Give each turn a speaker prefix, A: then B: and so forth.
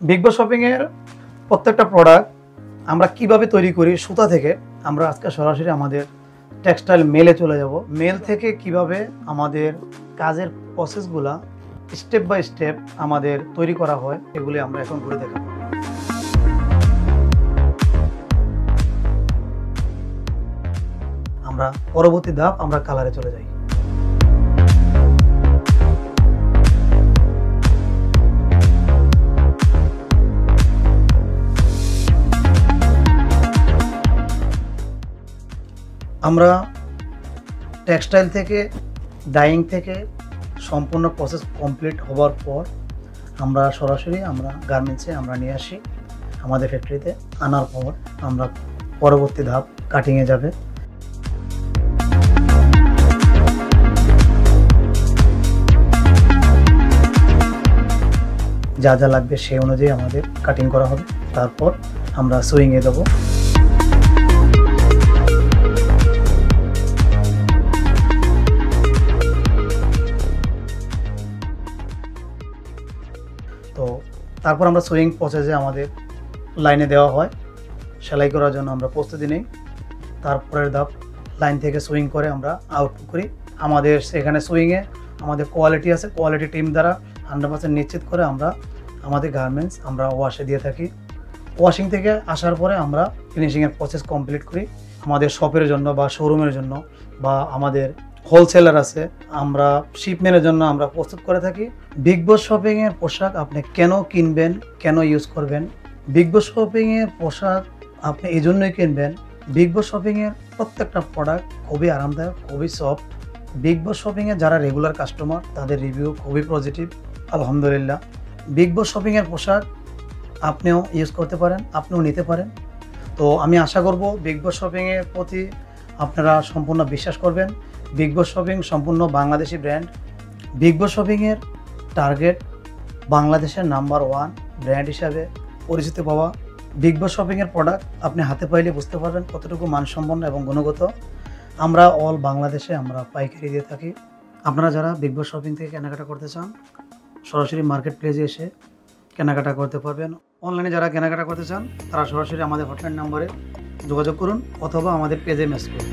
A: Big বস shopping এর প্রত্যেকটা product আমরা কিভাবে তৈরি করি সুতা থেকে, আমরা আজকে সরাসরি আমাদের টেক্সটাইল মেলে চলে যাব। মেল থেকে কিভাবে আমাদের কাজের প্রসেসগুলা স্টেপ বাই স্টেপ আমাদের তৈরি করা হয় এগুলি আমরা এখন ঘুরে দেখাবো। আমরা পরবর্তী ধাপ আমরা কালারে চলে যাই। আমরা টেক্সটাইল থেকে ডাইং থেকে সম্পূর্ণ প্রসেস কমপ্লিট হওয়ার পর আমরা সরাসরি গার্মেন্টসে আমরা নিয়ে আসি আমাদের ফ্যাক্টরিতে। আনার পর আমরা পরবর্তী ধাপ কাটিংয়ে যাবে। যা যা লাগবে সেই অনুযায়ী আমাদের কাটিং করা হবে, তারপর আমরা সুইংয়ে দেবো। তো তারপর আমরা সুইং প্রসেসে আমাদের লাইনে দেওয়া হয়, সেলাই করার জন্য আমরা প্রস্তুতি নিই। তারপরের ধাপ লাইন থেকে সুইং করে আমরা আউটপুট করি। আমাদের সেখানে সুইংয়ে আমাদের কোয়ালিটি আছে, কোয়ালিটি টিম দ্বারা 100% নিশ্চিত করে আমরা আমাদের গার্মেন্টস আমরা ওয়াশে দিয়ে থাকি। ওয়াশিং থেকে আসার পরে আমরা ফিনিশিংয়ের প্রসেস কমপ্লিট করি। আমাদের শপের জন্য বা শোরুমের জন্য বা আমাদের হোলসেলার আছে, আমরা শিপমেন্টের জন্য আমরা প্রস্তুত করে থাকি। বিগ বস শপিংয়ের পোশাক আপনি কেন কিনবেন, কেন ইউজ করবেন? বিগ বস শপিংয়ের পোশাক আপনি এই জন্যই কিনবেন, বিগ বস শপিংয়ের প্রত্যেকটা প্রোডাক্ট খুবই আরামদায়ক, খুবই সফট। বিগ বস শপিংয়ে যারা রেগুলার কাস্টমার তাদের রিভিউ খুবই পজিটিভ, আলহামদুলিল্লাহ। বিগ বস শপিংয়ের পোশাক আপনিও ইউজ করতে পারেন, আপনিও নিতে পারেন। তো আমি আশা করব বিগ বস শপিংয়ের প্রতি আপনারা সম্পূর্ণ বিশ্বাস করবেন। বিগ বস শপিং সম্পূর্ণ বাংলাদেশি ব্র্যান্ড। বিগ বস শপিংয়ের টার্গেট বাংলাদেশের নাম্বার 1 ব্র্যান্ড হিসাবে পরিচিতি পাওয়া। বিগ বস শপিংয়ের প্রোডাক্ট আপনি হাতে পাইলে বুঝতে পারবেন কতটুকু মানসম্পন্ন এবং গুণগত। আমরা অল বাংলাদেশে আমরা পাইকারি দিয়ে থাকি। আপনারা যারা বিগ বস শপিং থেকে কেনাকাটা করতে চান সরাসরি মার্কেট প্লেসে এসে কেনাকাটা করতে পারবেন। অনলাইনে যারা কেনাকাটা করতে চান তারা সরাসরি আমাদের হটলাইন নম্বরে যোগাযোগ করুন অথবা আমাদের পেজে মেসেজ করুন।